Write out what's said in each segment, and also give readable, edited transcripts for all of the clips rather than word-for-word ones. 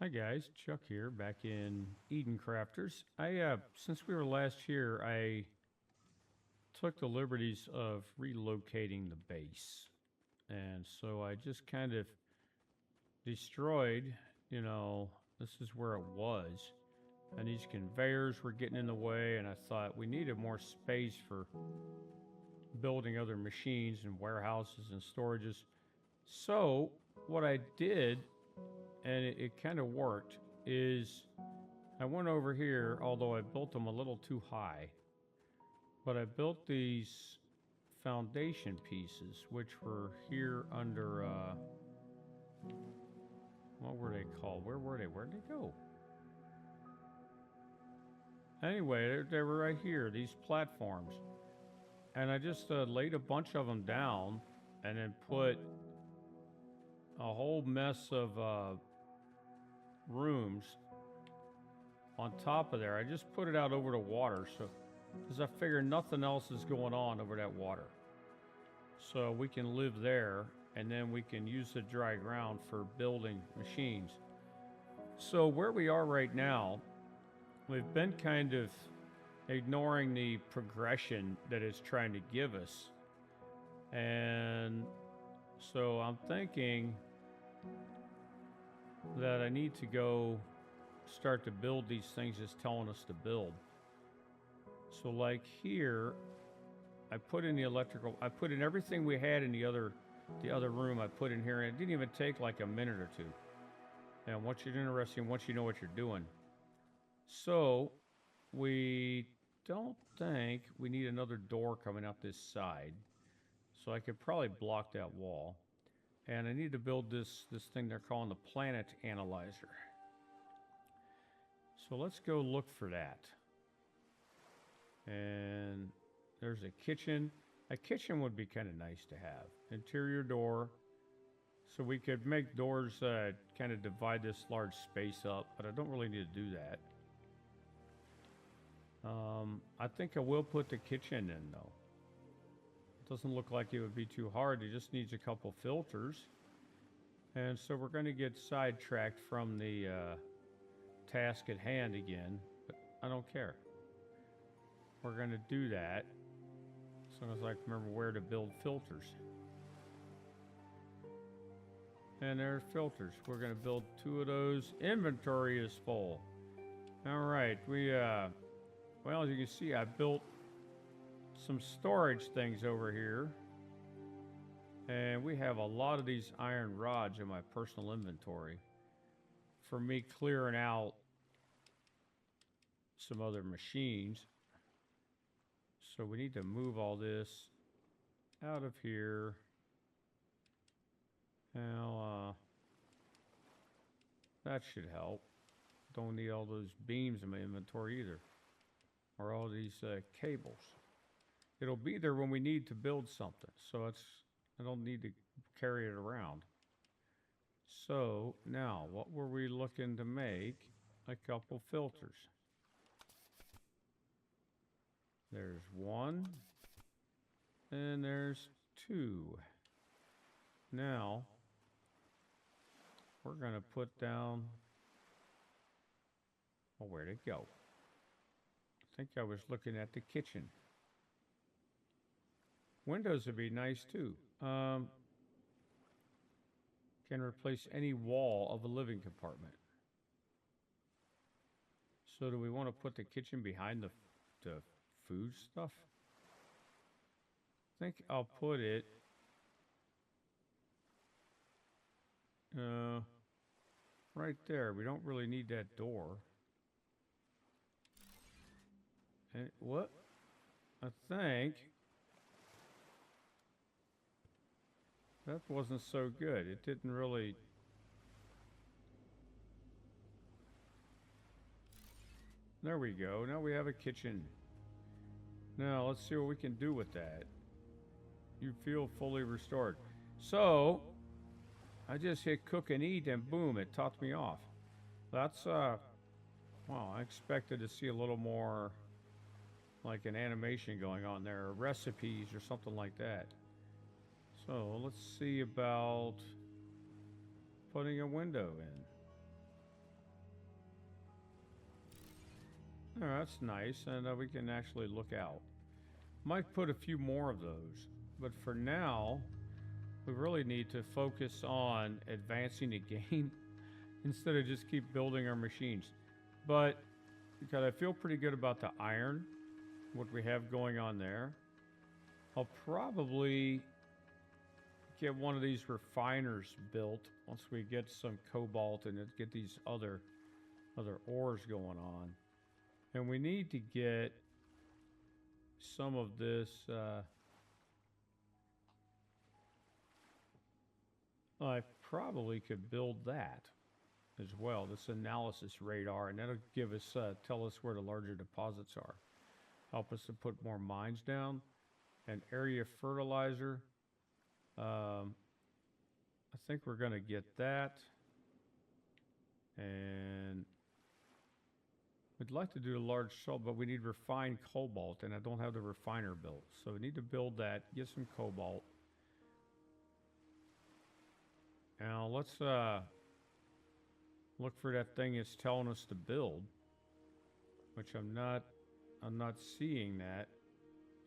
Hi guys, Chuck here, back in Eden Crafters. Since we were last here, I took the liberties of relocating the base. And so I just kind of destroyed, this is where it was. And these conveyors were getting in the way, and I thought we needed more space for building other machines and warehouses and storages. So what I did, and it kind of worked, is I went over here, although I built them a little too high, but I built these foundation pieces, which were here under, what were they called? Where were they? Where'd they go? Anyway, they were right here, these platforms. And I just laid a bunch of them down and then put a whole mess of rooms on top of there. I just put it out over the water, so because I figure nothing else is going on over that water. So we can live there, and then we can use the dry ground for building machines. So where we are right now, we've been kind of ignoring the progression that it's trying to give us. And so I'm thinking that I need to go start to build these things it's telling us to build. So like here, I put in the electrical, I put in everything we had in the other room, I put in here, and it didn't even take like a minute or two. And once you're interested, once you know what you're doing. So we don't think we need another door coming out this side. So I could probably block that wall. And I need to build this thing they're calling the planet analyzer. So let's go look for that. And there's a kitchen. A kitchen would be kind of nice to have. Interior door. So we could make doors kind of divide this large space up, but I don't really need to do that. I think I will put the kitchen in though. It doesn't look like it would be too hard. It just needs a couple filters. And so we're going to get sidetracked from the task at hand again, but I don't care. We're going to do that as long as I can remember where to build filters. And there's filters. We're going to build 2 of those. Inventory is full. All right, well, as you can see, I built some storage things over here. And we have a lot of these iron rods in my personal inventory for me clearing out some other machines. So we need to move all this out of here. Now, that should help. Don't need all those beams in my inventory either. Or all these cables. It'll be there when we need to build something. So I don't need to carry it around. So now, what were we looking to make? A couple filters. There's 1. And there's 2. Now, we're going to put down... Oh, where'd it go? I think I was looking at the kitchen. Windows would be nice too. Can replace any wall of a living compartment. So do we want to put the kitchen behind the food stuff? I think I'll put it right there. We don't really need that door. And what? I think that wasn't so good. It didn't really... There we go. Now we have a kitchen. Now let's see what we can do with that. You feel fully restored. So, I just hit cook and eat and boom, it topped me off. That's, well, I expected to see a little more like an animation going on there, or recipes or something like that. So let's see about putting a window in. Oh, that's nice, and we can actually look out. Might put a few more of those, but for now, we really need to focus on advancing the game instead of just keep building our machines. But because I feel pretty good about the iron, what we have going on there, I'll probably get one of these refiners built once we get some cobalt and get these other ores going on. And we need to get some of this. I probably could build that as well. This analysis radar, and that'll give us tell us where the larger deposits are. Help us to put more mines down. And area fertilizer. I think we're going to get that. And we'd like to do a large salt, but we need refined cobalt, and I don't have the refiner built. So we need to build that, get some cobalt. Now let's look for that thing it's telling us to build, which I'm not seeing that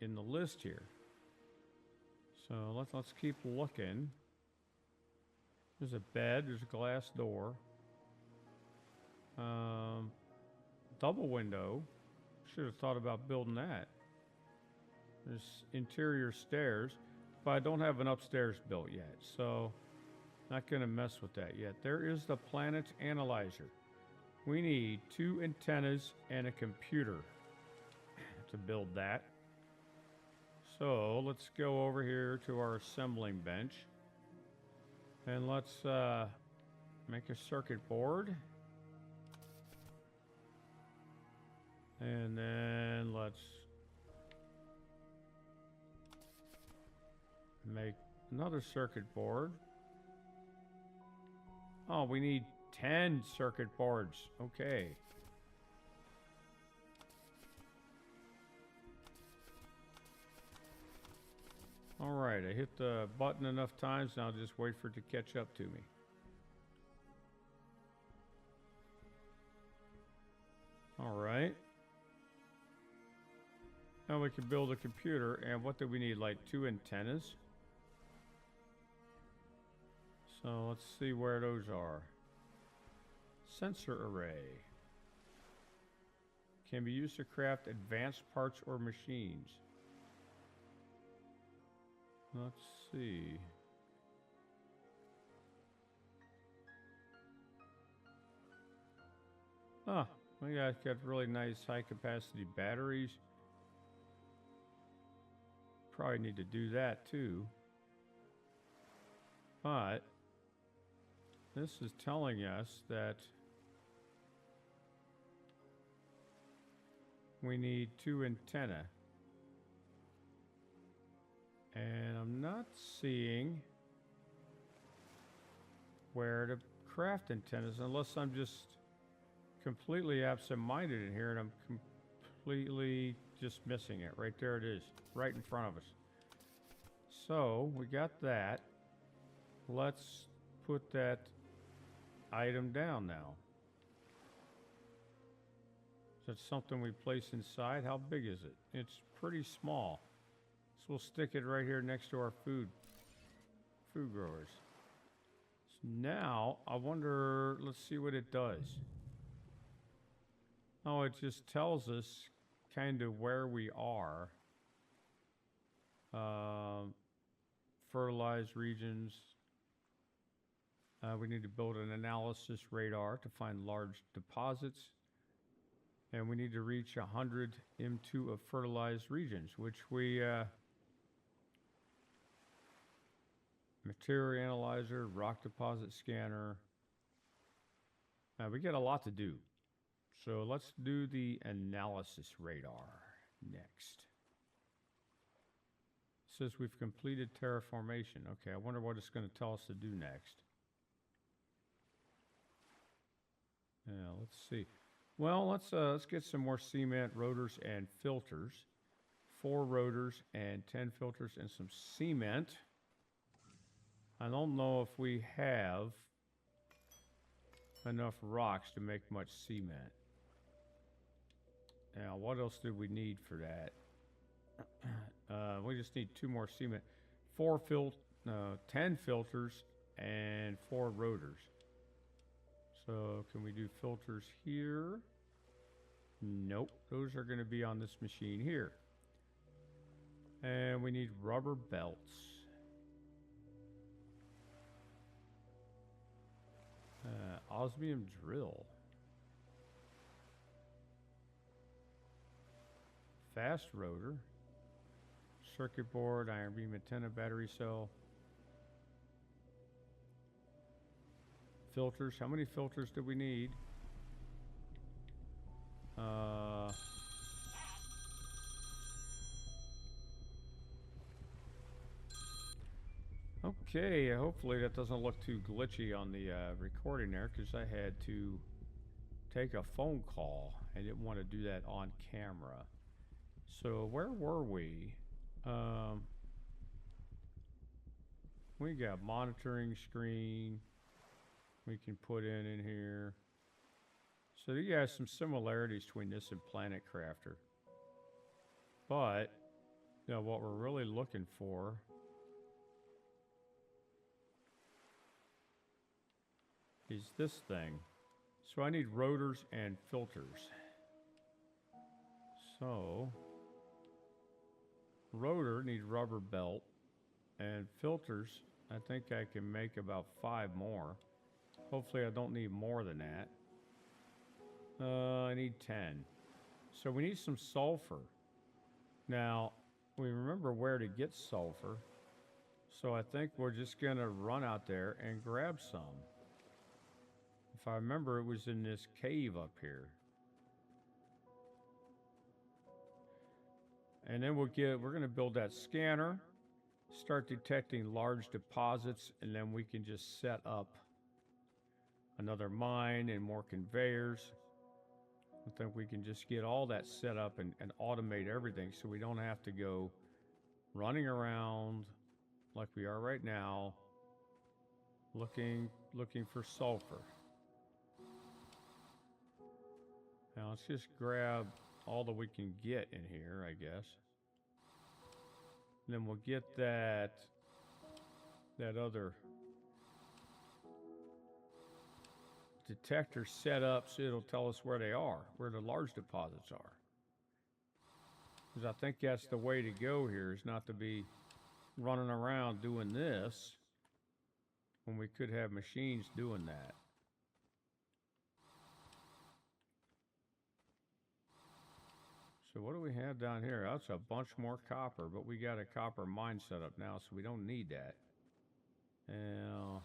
in the list here. So let's keep looking. There's a bed, there's a glass door. Double window. Should have thought about building that. There's interior stairs, but I don't have an upstairs built yet, so not going to mess with that yet. There is the planet analyzer. We need 2 antennas and a computer to build that. So let's go over here to our assembling bench and let's make a circuit board. And then let's make another circuit board. Oh, we need 10 circuit boards. Okay. All right, I hit the button enough times, and I'll just wait for it to catch up to me. All right. Now we can build a computer, and what do we need? Like 2 antennas? So let's see where those are. Sensor array. Can be used to craft advanced parts or machines. Let's see. Ah, we got really nice high capacity batteries. Probably need to do that too. But this is telling us that we need 2 antennae. And I'm not seeing where to craft antennas unless I'm just completely absent-minded in here and I'm completely just missing it. Right there it is, right in front of us. So we got that. Let's put that item down now. Is that something we place inside? How big is it? It's pretty small. So we'll stick it right here next to our food growers. So now, I wonder, let's see what it does. Oh, it just tells us kind of where we are. Fertilized regions. We need to build an analysis radar to find large deposits. And we need to reach 100 M2 of fertilized regions, which we... material analyzer, rock deposit scanner. We got a lot to do. So let's do the analysis radar next. It says we've completed terraformation. Okay, I wonder what it's going to tell us to do next. Yeah, let's see. Well, let's get some more cement, rotors, and filters. 4 rotors and 10 filters and some cement. I don't know if we have enough rocks to make much cement. Now, what else do we need for that? We just need 2 more cement, 10 filters, and 4 rotors. So can we do filters here? Nope, those are going to be on this machine here. And we need rubber belts. Osmium drill. Fast rotor. Circuit board, iron beam antenna, battery cell. Filters. How many filters do we need? Okay, hopefully that doesn't look too glitchy on the recording there, because I had to take a phone call. I didn't want to do that on camera. So where were we? We got monitoring screen we can put in here. So you got some similarities between this and Planet Crafter. But, you know, what we're really looking for is this thing. So I need rotors and filters. So, rotor need rubber belt, and filters, I think I can make about 5 more. Hopefully I don't need more than that. I need 10. So we need some sulfur. Now, we remember where to get sulfur. So I think we're just going to run out there and grab some. If I remember, it was in this cave up here. And then we're going to build that scanner, start detecting large deposits, and then we can just set up another mine and more conveyors. I think we can just get all that set up and automate everything, so we don't have to go running around like we are right now, looking for sulfur. Now let's just grab all that we can get in here, I guess. And then we'll get that other detector set up so it'll tell us where they are, where the large deposits are. Because I think that's the way to go here, is not to be running around doing this when we could have machines doing that. So what do we have down here? That's a bunch more copper, but we got a copper mine set up now, so we don't need that. Now,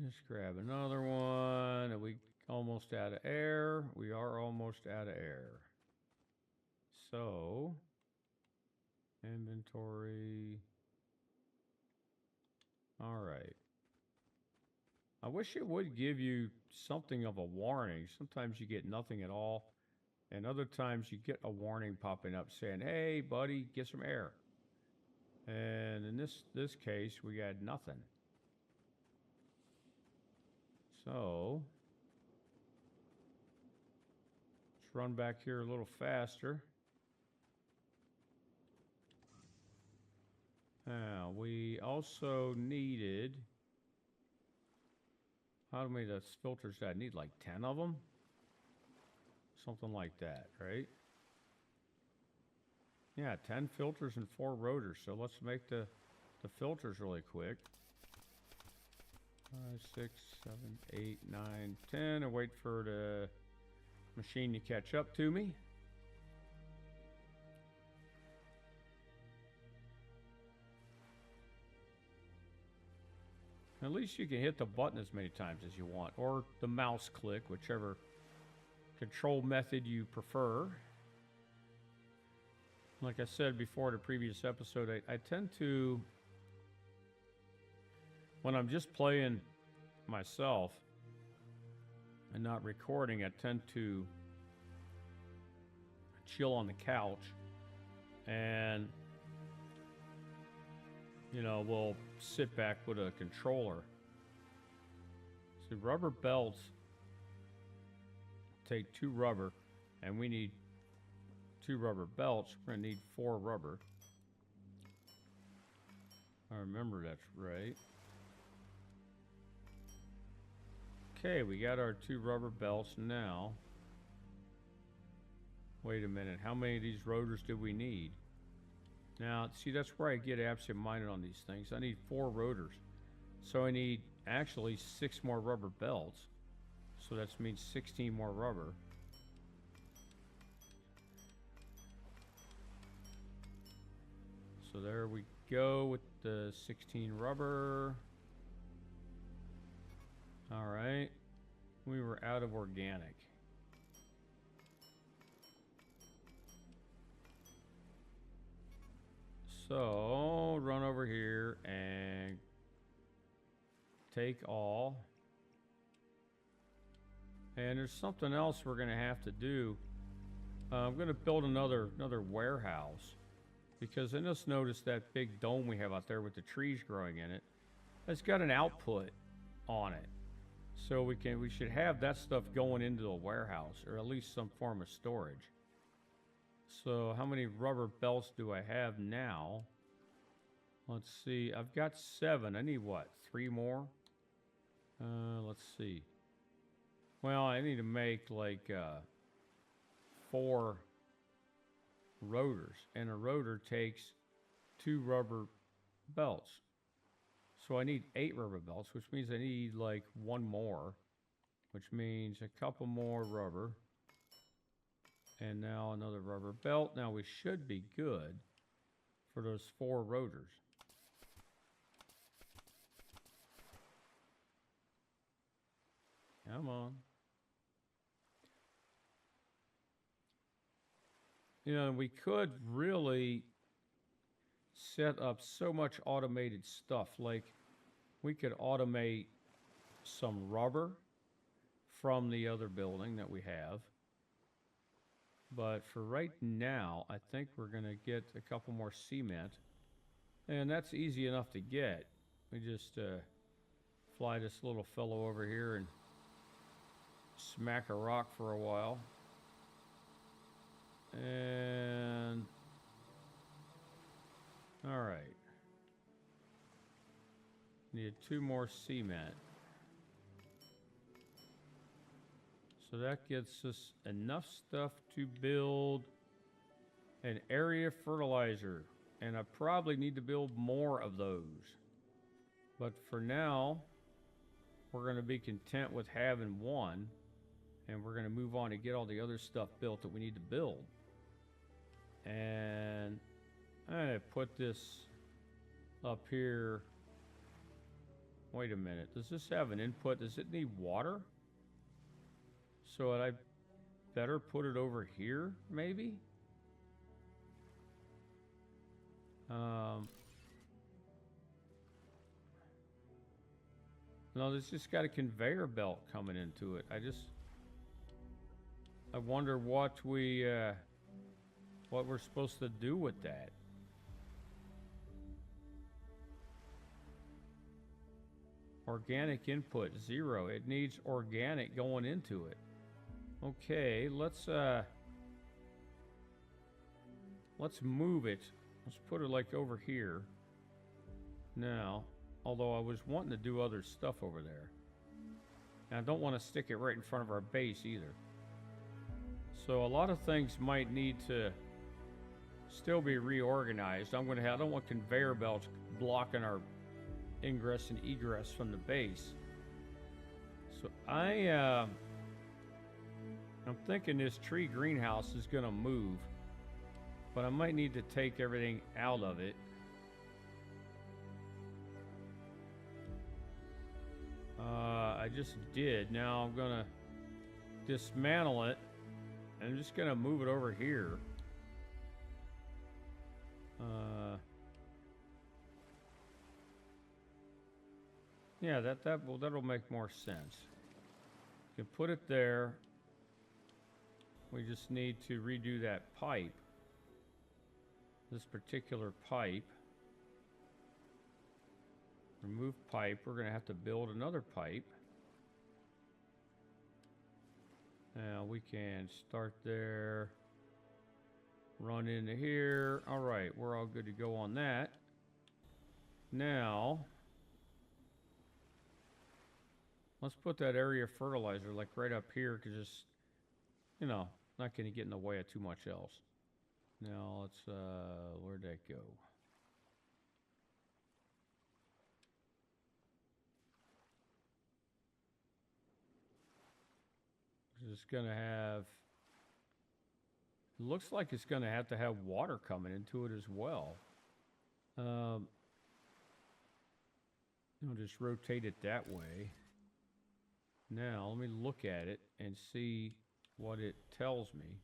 just grab another one. Are we almost out of air? We are almost out of air. So, inventory. All right. I wish it would give you something of a warning. Sometimes you get nothing at all, and other times you get a warning popping up saying, "Hey, buddy, get some air." And in this case, we got nothing. So, let's run back here a little faster. Now, we also needed, how many of those filters did I need? Like 10 of them? Something like that, right? Yeah, 10 filters and 4 rotors. So let's make the filters really quick. 5, 6, 7, 8, 9, 10, and wait for the machine to catch up to me. At least you can hit the button as many times as you want, or the mouse click, whichever control method you prefer. Like I said before, the previous episode, I tend to, when I'm just playing myself and not recording, I tend to chill on the couch and, you know, we'll sit back with a controller. The rubber belts take 2 rubber, and we need 2 rubber belts. We're going to need 4 rubber. I remember that's right. Okay, we got our 2 rubber belts now. Wait a minute, how many of these rotors do we need? Now, see, that's where I get absent-minded on these things. I need 4 rotors. So I need actually 6 more rubber belts. So that means 16 more rubber. So there we go with the 16 rubber. All right. We were out of organic. So run over here and take all. And there's something else we're going to have to do. I'm going to build another warehouse, because I just noticed that big dome we have out there with the trees growing in it. It's got an output on it, so we should have that stuff going into the warehouse, or at least some form of storage. So how many rubber belts do I have now? Let's see. I've got 7. I need what? 3 more? Let's see. Well, I need to make like 4 rotors, and a rotor takes 2 rubber belts. So I need 8 rubber belts, which means I need like 1 more, which means a couple more rubber. And now another rubber belt. Now we should be good for those 4 rotors. Come on. You know, we could really set up so much automated stuff. Like, we could automate some rubber from the other building that we have. But for right now, I think we're going to get a couple more cement. And that's easy enough to get. We just fly this little fellow over here and smack a rock for a while. And all right. Need 2 more cement. So that gets us enough stuff to build an area fertilizer. And I probably need to build more of those. But for now, we're going to be content with having 1. And we're going to move on to get all the other stuff built that we need to build. And I'm going to put this up here. Wait a minute. Does this have an input? Does it need water? So I better put it over here, maybe? No, this just got a conveyor belt coming into it. I wonder what we're supposed to do with that. Organic input 0. It needs organic going into it. Okay, let's move it. Let's put it like over here. Now, although I was wanting to do other stuff over there. And I don't want to stick it right in front of our base either. So a lot of things might need to still be reorganized. I don't want conveyor belts blocking our ingress and egress from the base. So I'm thinking this tree greenhouse is going to move, but I might need to take everything out of it. I just did. Now I'm going to dismantle it, and I'm just going to move it over here. Yeah, that'll make more sense. You can put it there. We just need to redo that pipe. This particular pipe. Remove pipe. We're going to have to build another pipe. Now we can start there, run into here. All right, we're all good to go on that. Now, let's put that area of fertilizer like right up here, because it's, you know, not going to get in the way of too much else. Now let's, where'd that go? It's going to have, it looks like it's going to have water coming into it as well. I'll just rotate it that way. Now, let me look at it and see what it tells me.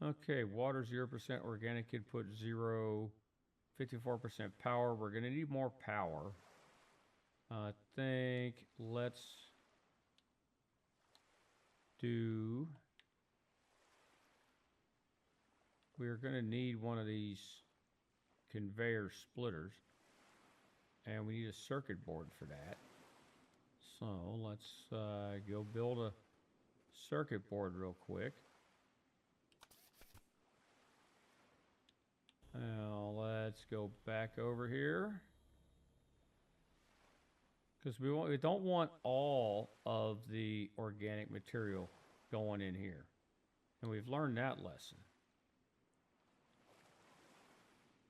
Okay, water 0%, organic input 0, 54% power. We're going to need more power. I think let's do, we're going to need one of these conveyor splitters, and we need a circuit board for that. So let's go build a circuit board real quick. Now let's go back over here, because we don't want all of the organic material going in here, and we've learned that lesson.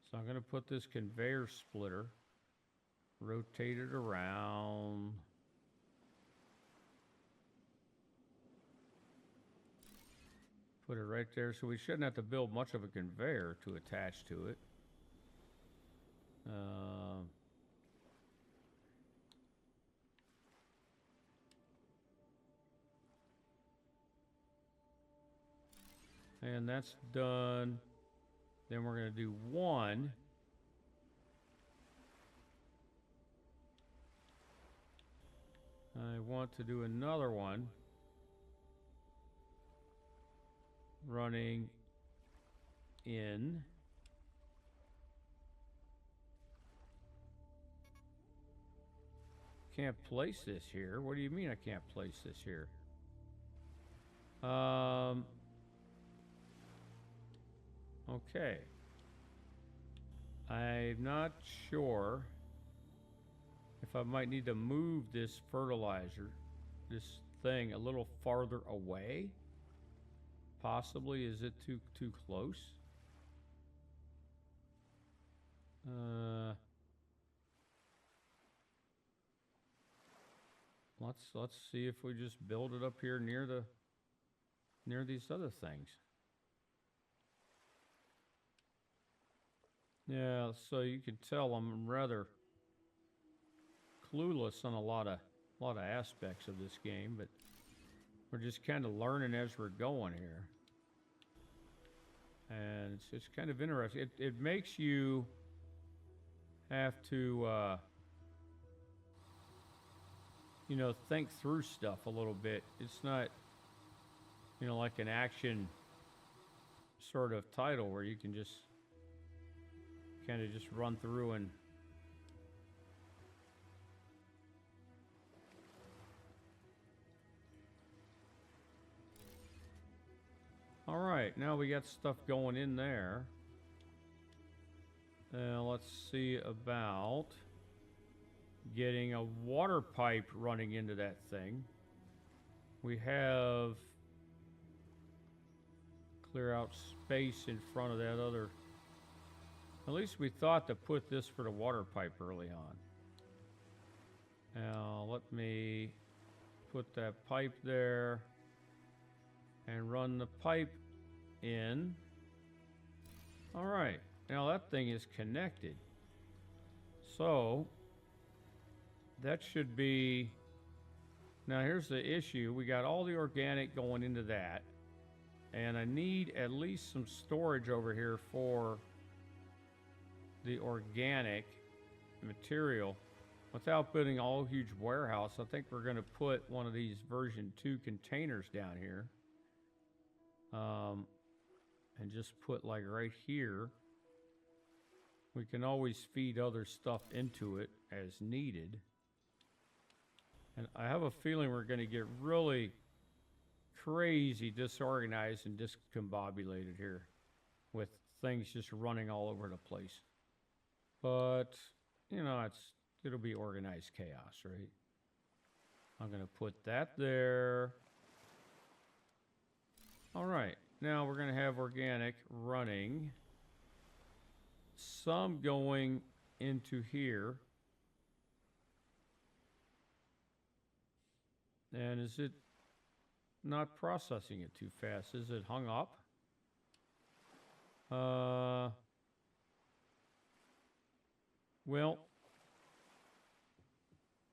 So I'm going to put this conveyor splitter, rotate it around. Put it right there, so we shouldn't have to build much of a conveyor to attach to it. And that's done. Then we're going to do one. I want to do another one running in. Can't place this here. What do you mean I can't place this here? Okay. I'm not sure if I might need to move this fertilizer, this thing, a little farther away. Possibly. Is it too close? Let's see if we just build it up here near these other things. Yeah, so you can tell I'm rather clueless on a lot of aspects of this game, but we're just kind of learning as we're going here. And it's kind of interesting. It makes you have to, you know, think through stuff a little bit. It's not, you know, like an action sort of title where you can just kind of just run through and all right, now we got stuff going in there. Let's see about getting a water pipe running into that thing. We have clear out space in front of that other. At least we thought to put this for the water pipe early on. Now let me put that pipe there and run the pipe in. All right, now that thing is connected. So that should be, now here's the issue. We got all the organic going into that, and I need at least some storage over here for the organic material without building a whole huge warehouse. I think we're going to put one of these version 2 containers down here, and just put like right here. We can always feed other stuff into it as needed. And I have a feeling we're going to get really crazy disorganized and discombobulated here with things just running all over the place. But, you know, it'll be organized chaos, right? I'm going to put that there. All right. Now we're going to have organic running. Some going into here. And is it not processing it too fast? Is it hung up? Well,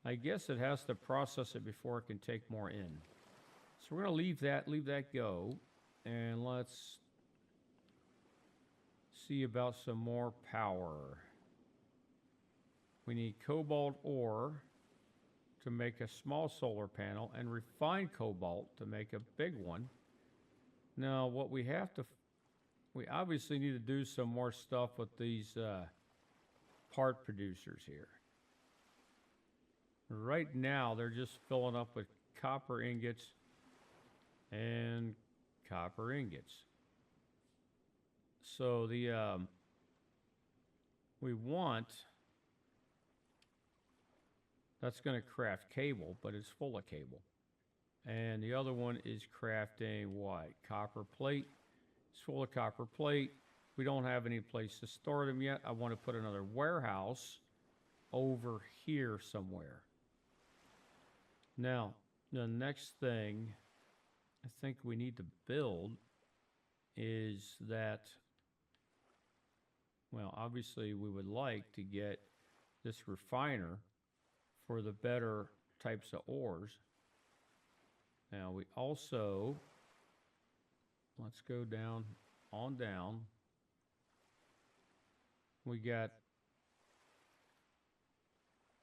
I guess it has to process it before it can take more in. So we're going to leave that go. And let's see about some more power. We need cobalt ore to make a small solar panel and refined cobalt to make a big one. Now, what we have to, we obviously need to do some more stuff with these part producers here. Right now, they're just filling up with copper ingots and copper ingots. So the we want, that's going to craft cable, but it's full of cable. And the other one is crafting what? Copper plate. It's full of copper plate. We don't have any place to store them yet. I want to put another warehouse over here somewhere. Now, the next thing I think we need to build is that, well, obviously we would like to get this refiner for the better types of ores. Now we also, let's go down, on down. We got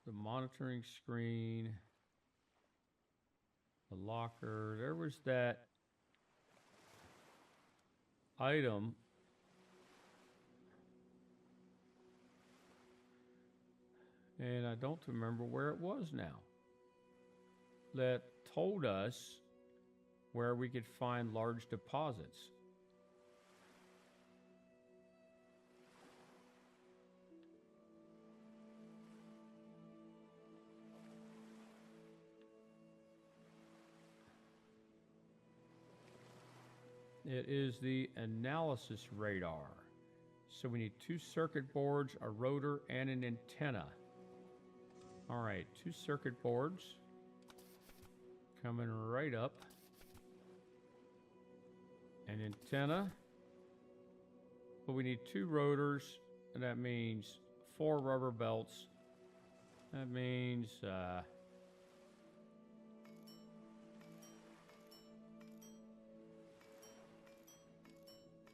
the monitoring screen, the locker. There was that item and I don't remember where it was now, that told us where we could find large deposits. It is the analysis radar. So we need 2 circuit boards, a rotor, and an antenna. All right, 2 circuit boards coming right up. An antenna. But we need 2 rotors, and that means 4 rubber belts. That means that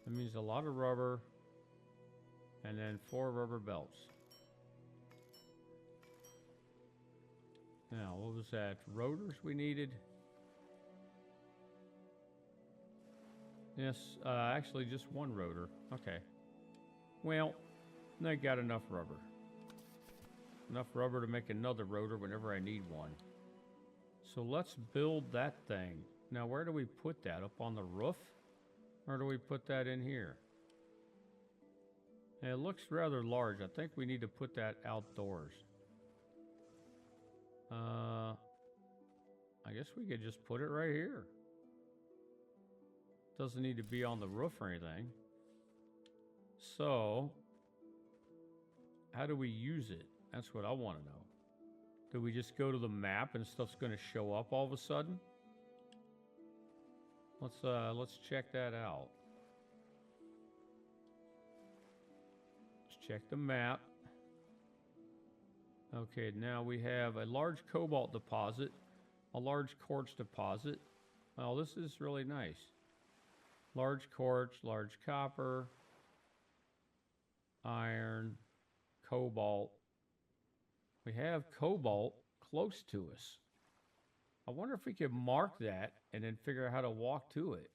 means a lot of rubber, and then 4 rubber belts. Now, what was that? Rotors we needed? Yes, actually just 1 rotor. Okay. Well, I got enough rubber. Enough rubber to make another rotor whenever I need one. So let's build that thing. Now, where do we put that? Up on the roof? Or do we put that in here? And it looks rather large. I think we need to put that outdoors. I guess we could just put it right here. Doesn't need to be on the roof or anything. So, how do we use it? That's what I want to know. Do we just go to the map and stuff's going to show up all of a sudden? Let's check that out. Let's check the map. Okay, now we have a large cobalt deposit, a large quartz deposit. Well, this is really nice. Large quartz, large copper, iron, cobalt. We have cobalt close to us. I wonder if we could mark that and then figure out how to walk to it.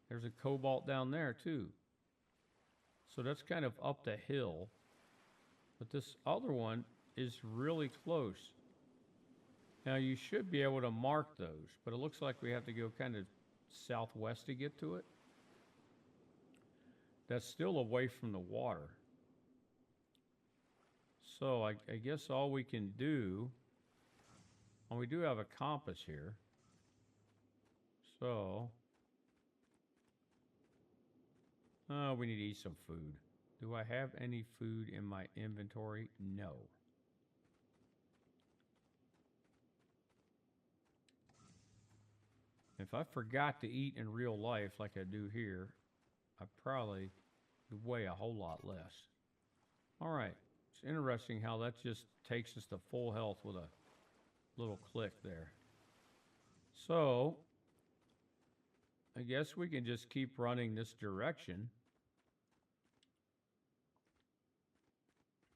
There's a cobalt down there too. So that's kind of up the hill. But this other one is really close. Now you should be able to mark those, but it looks like we have to go kind of southwest to get to it. That's still away from the water. So I guess all we can do, and we do have a compass here. So, we need to eat some food. Do I have any food in my inventory? No. If I forgot to eat in real life like I do here, I probably weigh a whole lot less. All right. It's interesting how that just takes us to full health with a little click there. So, I guess we can just keep running this direction.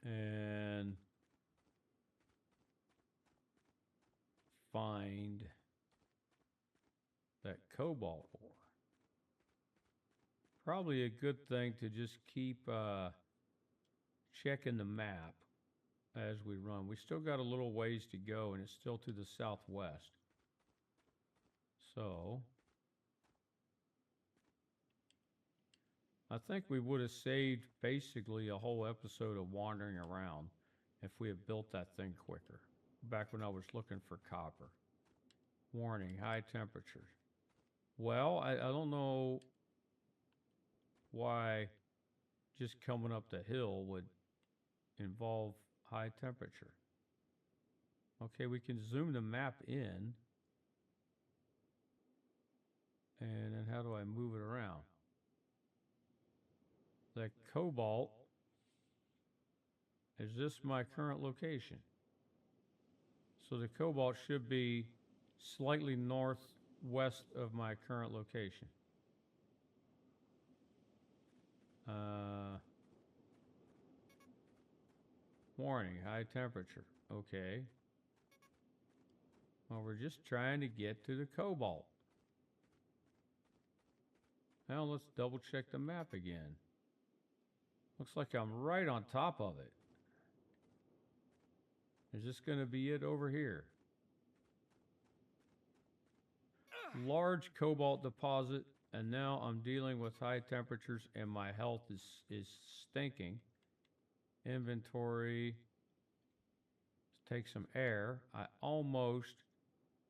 And find that cobalt ore. Probably a good thing to just keep checking the map as we run. We still got a little ways to go, and it's still to the southwest. So, I think we would have saved basically a whole episode of wandering around if we had built that thing quicker. Back when I was looking for copper. Warning, high temperatures. Well, I don't know why just coming up the hill would involve high temperature. Okay, we can zoom the map in. And then how do I move it around? The cobalt, is this my current location? So the cobalt should be slightly northwest of my current location. Warning, high temperature. Okay. Well, we're just trying to get to the cobalt. Now let's double check the map again. Looks like I'm right on top of it. Is this going to be it over here? Large cobalt deposit, and now I'm dealing with high temperatures and my health is stinking. Inventory. Let's take some air. I almost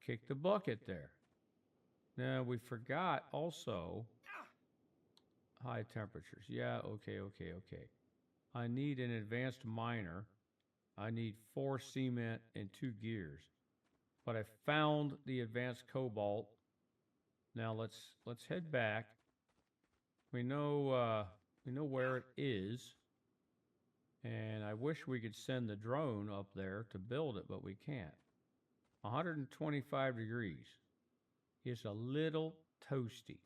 kicked the bucket there. Now we forgot also high temperatures. Yeah, okay. I need an advanced miner. I need 4 cement and 2 gears. But I found the advanced cobalt. Now let's head back. We know where it is. And I wish we could send the drone up there to build it, but we can't. 125 degrees. It's a little toasty.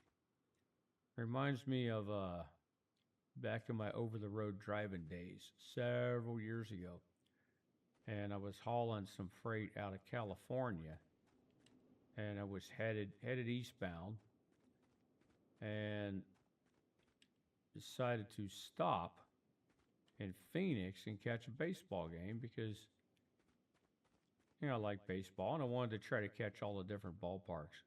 Reminds me of back in my over-the-road driving days several years ago. And I was hauling some freight out of California. And I was headed eastbound. And decided to stop in Phoenix and catch a baseball game because, I like baseball and I wanted to try to catch all the different ballparks.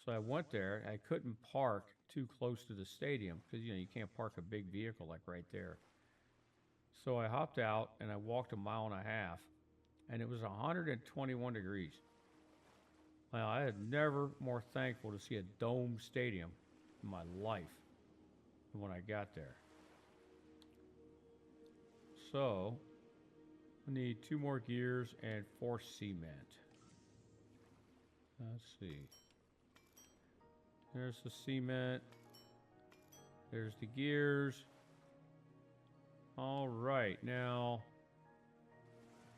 So I went there. I couldn't park too close to the stadium because, you can't park a big vehicle like right there. So I hopped out and I walked 1.5 miles and it was 121 degrees. Well, I had never more thankful to see a domed stadium in my life than when I got there. So, I need 2 more gears and 4 cement. Let's see. There's the cement. There's the gears. All right, now,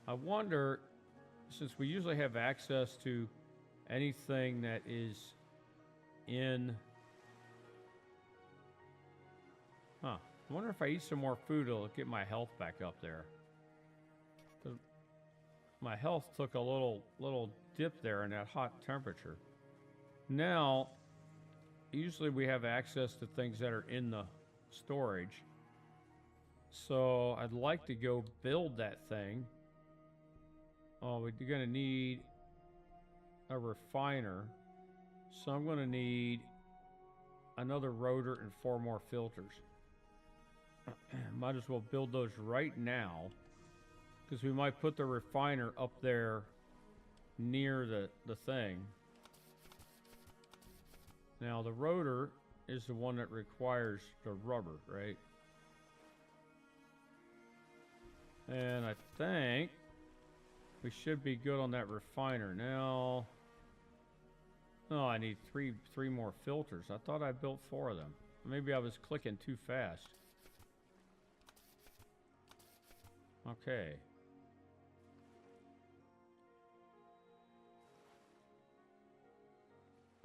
I wonder, since we usually have access to anything that is in... I wonder if I eat some more food, it'll get my health back up there. My health took a little dip there in that hot temperature. Now, usually we have access to things that are in the storage. So I'd like to go build that thing Oh, we're going to need a refiner. So I'm going to need another rotor and 4 more filters. Might as well build those right now, because we might put the refiner up there near the thing. Now the rotor is the one that requires the rubber, right? And I think we should be good on that refiner. Now, oh, I need three more filters. I thought I built 4 of them. Maybe I was clicking too fast. Okay.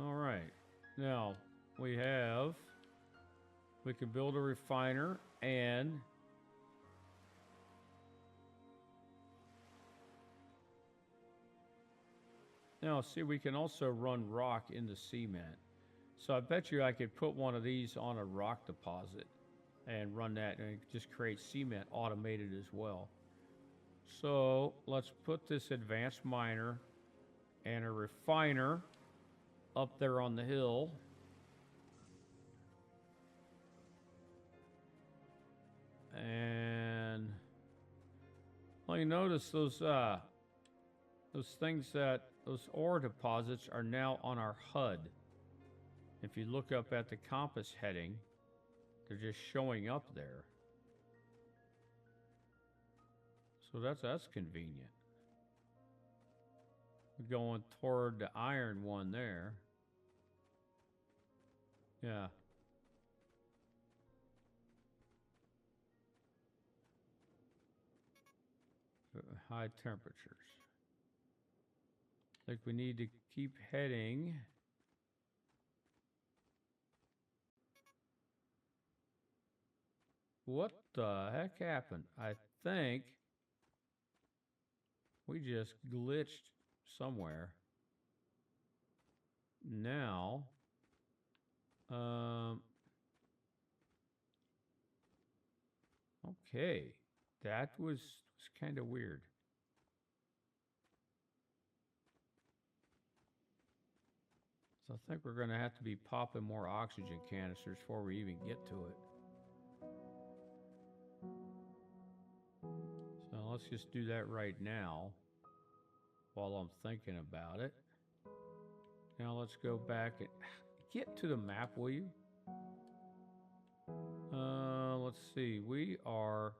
All right. Now, we can build a refiner and now see, we can also run rock in the cement. So I bet you I could put one of these on a rock deposit and run that, and it just create cement automated as well. So let's put this advanced miner and a refiner up there on the hill. And well, you notice those things, that those ore deposits are now on our HUD. If you look up at the compass heading, they're just showing up there. So that's convenient. We're going toward the iron one there. Yeah. High temperatures. I think we need to keep heading. What the heck happened? I think we just glitched somewhere. Now, okay, that was kind of weird. So I think we're going to have to be popping more oxygen canisters before we even get to it. So let's just do that right now while I'm thinking about it. Now let's go back and get to the map, will you? Let's see. We are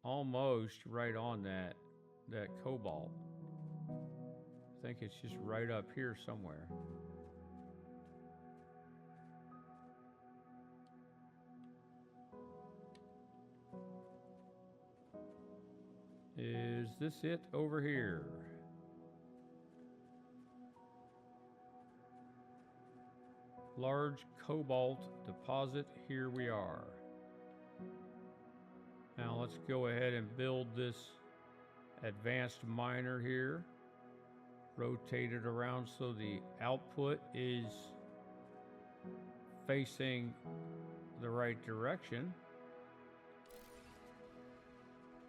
almost right on that cobalt. I think it's just right up here somewhere. Is this it over here? Large cobalt deposit, here we are. Now let's go ahead and build this advanced miner here. Rotate it around so the output is facing the right direction.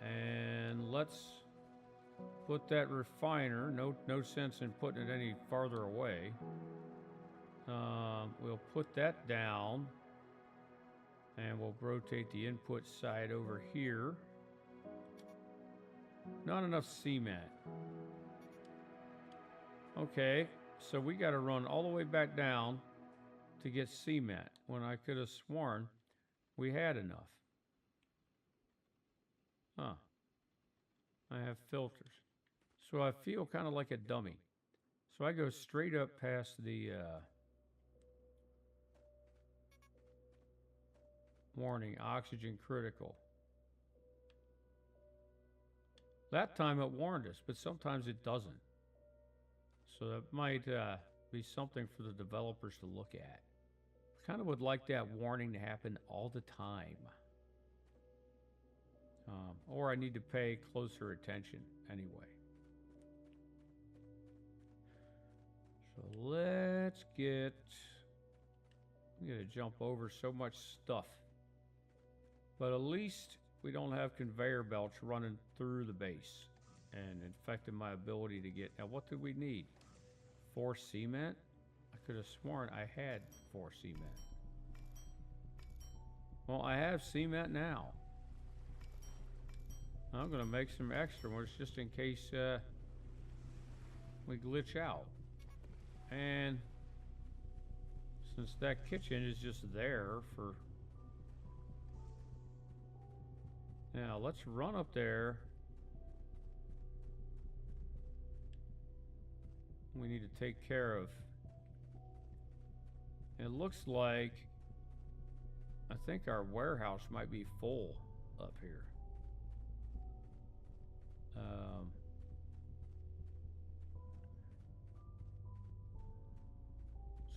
And let's put that refiner, no sense in putting it any farther away. We'll put that down and we'll rotate the input side over here. Not enough cement. Okay, so we got to run all the way back down to get cement when I could have sworn we had enough. Huh. I have filters. So I feel kind of like a dummy. So I go straight up past the warning, oxygen critical. That time it warned us, but sometimes it doesn't. So that might be something for the developers to look at. Kind of would like that warning to happen all the time. Or I need to pay closer attention anyway. So let's get... I'm going to jump over so much stuff. But at least we don't have conveyor belts running through the base. and affected my ability to get. Now, what did we need? 4 cement? I could have sworn I had 4 cement. Well, I have cement now. I'm going to make some extra ones just in case we glitch out. And since that kitchen is just there for... Now, let's run up there. We need to take care of... It looks like... I think our warehouse might be full up here.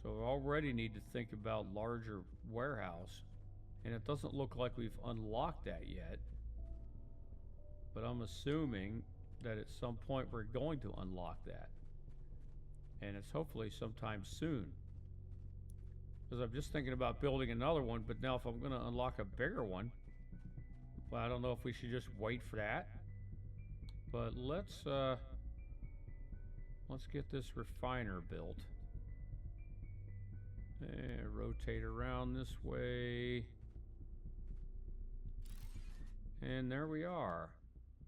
So we already need to think about larger warehouse. And it doesn't look like we've unlocked that yet. But I'm assuming that at some point we're going to unlock that. And it's hopefully sometime soon. Because I'm just thinking about building another one, but now if I'm going to unlock a bigger one, well, I don't know if we should just wait for that. But let's get this refiner built. And rotate around this way. And there we are.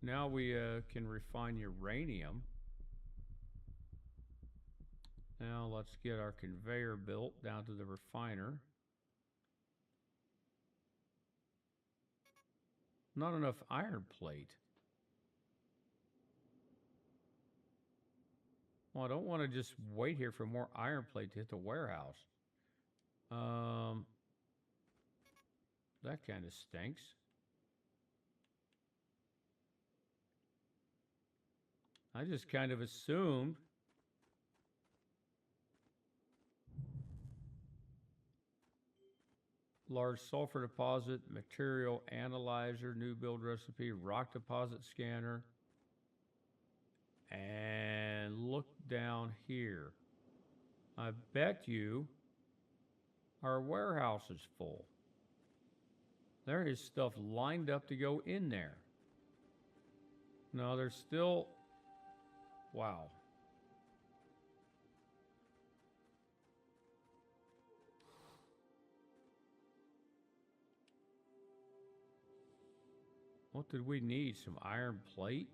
Now we can refine uranium. Now let's get our conveyor built down to the refiner. Not enough iron plate. Well, I don't want to just wait here for more iron plate to hit the warehouse. That kind of stinks. I just kind of assumed large sulfur deposit, material analyzer, new build recipe, rock deposit scanner. And look down here. I bet you our warehouse is full. There is stuff lined up to go in there. No, there's still... Wow. What did we need? Some iron plate?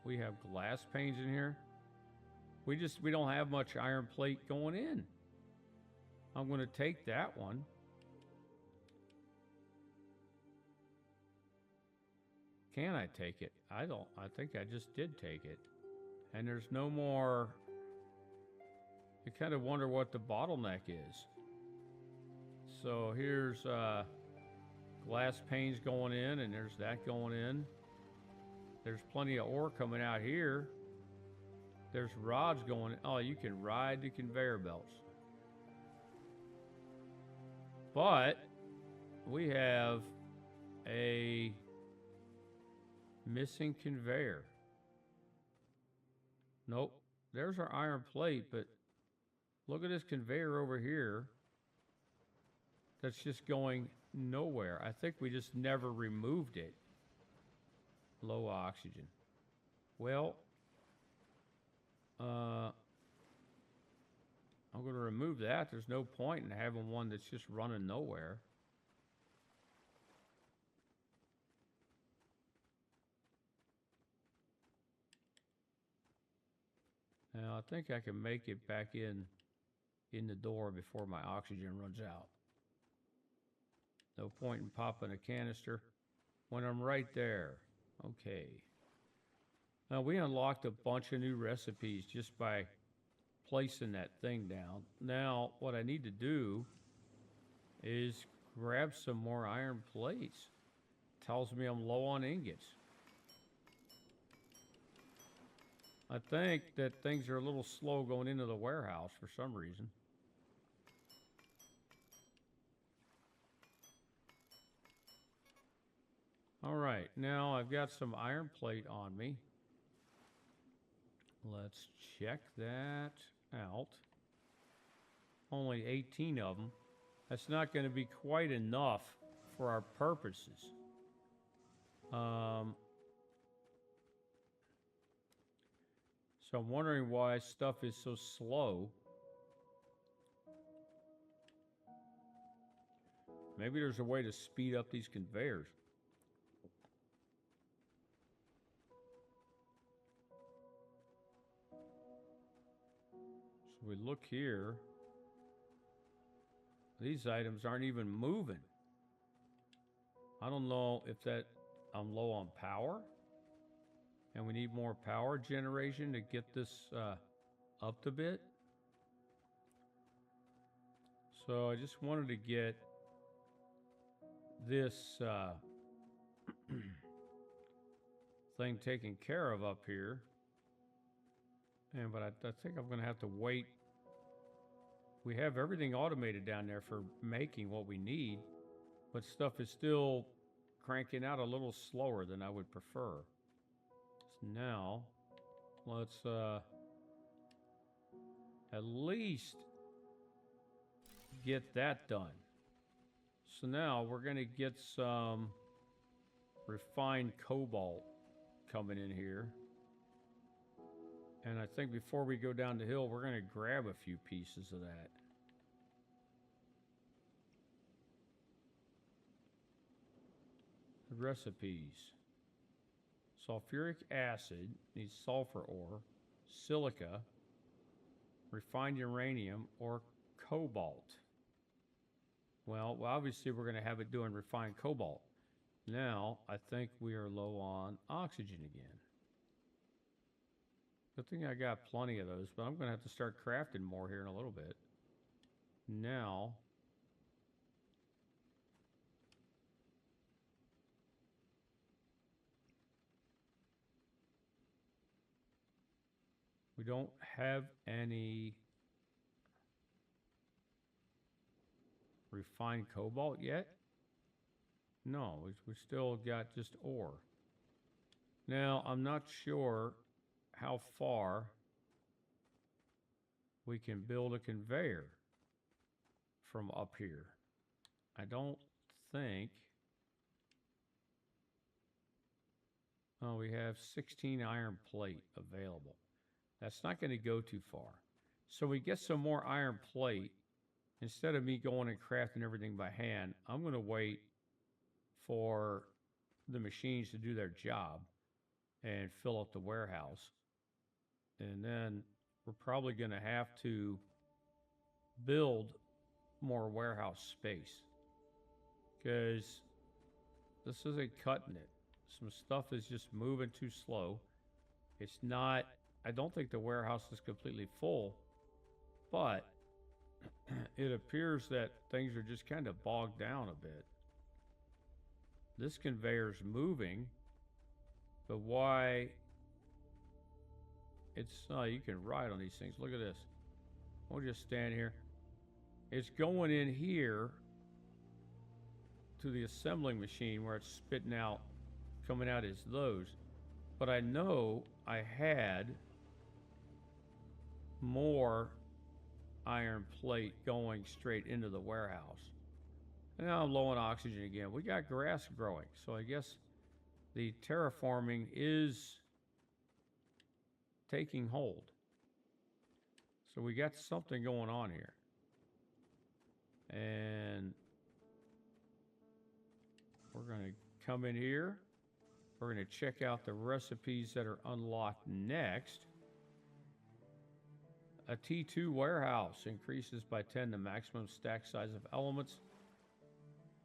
We have glass panes in here. We don't have much iron plate going in. I'm going to take that one. Can I take it? I don't. I think I just did take it. And there's no more. You kind of wonder what the bottleneck is. So here's glass panes going in, and there's that going in. There's plenty of ore coming out here. There's rods going in. Oh, you can ride the conveyor belts. But we have a missing conveyor. Nope. There's our iron plate, but look at this conveyor over here. That's just going nowhere. I think we just never removed it. Low oxygen. Well, I'm going to remove that. There's no point in having one that's just running nowhere. Now, I think I can make it back in the door before my oxygen runs out. No point in popping a canister when I'm right there. Okay. Now, we unlocked a bunch of new recipes just by placing that thing down. Now, what I need to do is grab some more iron plates. Tells me I'm low on ingots. I think that things are a little slow going into the warehouse for some reason. All right, now I've got some iron plate on me. Let's check that out. Only 18 of them. That's not going to be quite enough for our purposes. So I'm wondering why stuff is so slow. Maybe there's a way to speed up these conveyors. So we look here. These items aren't even moving. I don't know if that I'm low on power and we need more power generation to get this up a bit. So I just wanted to get this thing taken care of up here. But I think I'm going to have to wait. We have everything automated down there for making what we need, but stuff is still cranking out a little slower than I would prefer. So now, let's at least get that done. So now we're going to get some refined cobalt coming in here. And I think before we go down the hill, we're going to grab a few pieces of that. The recipes. Sulfuric acid needs sulfur ore, silica, refined uranium, or cobalt. Well, obviously we're going to have it doing refined cobalt. Now, I think we are low on oxygen again. Good thing I got plenty of those, but I'm going to have to start crafting more here in a little bit. Now, we don't have any refined cobalt yet. No, we still got just ore. Now, I'm not sure how far we can build a conveyor from up here. I don't think. Oh, we have 16 iron plate available. That's not going to go too far. So we get some more iron plate. Instead of me going and crafting everything by hand, I'm going to wait for the machines to do their job and fill up the warehouse. And then we're probably going to have to build more warehouse space because this isn't cutting it. Some stuff is just moving too slow. It's not, I don't think the warehouse is completely full, but it appears that things are just kind of bogged down a bit. This conveyor's moving, but why? It's, you can ride on these things. Look at this. We'll just stand here. It's going in here to the assembling machine where it's spitting out, coming out as those. But I know I had more iron plate going straight into the warehouse. And now I'm low on oxygen again. We got grass growing, so I guess the terraforming is taking hold. So we got something going on here. And we're going to come in here. We're going to check out the recipes that are unlocked next. A T2 warehouse increases by 10 the maximum stack size of elements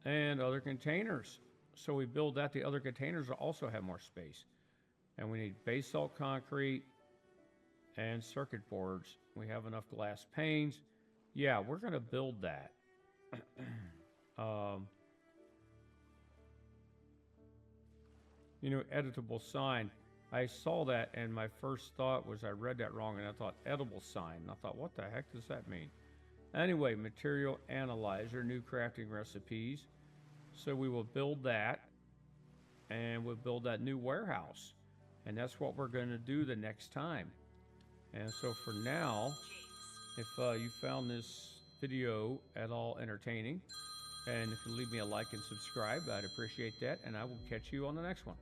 and other containers. So we build that. The other containers will also have more space. And we need basalt concrete and circuit boards. We have enough glass panes. Yeah, we're going to build that. You know, editable sign. I saw that and my first thought was I read that wrong and I thought edible sign. And I thought, what the heck does that mean? Anyway, material analyzer, new crafting recipes. So we will build that and we'll build that new warehouse. And that's what we're going to do the next time. And so for now, if you found this video at all entertaining, and if you leave me a like and subscribe, I'd appreciate that. And I will catch you on the next one.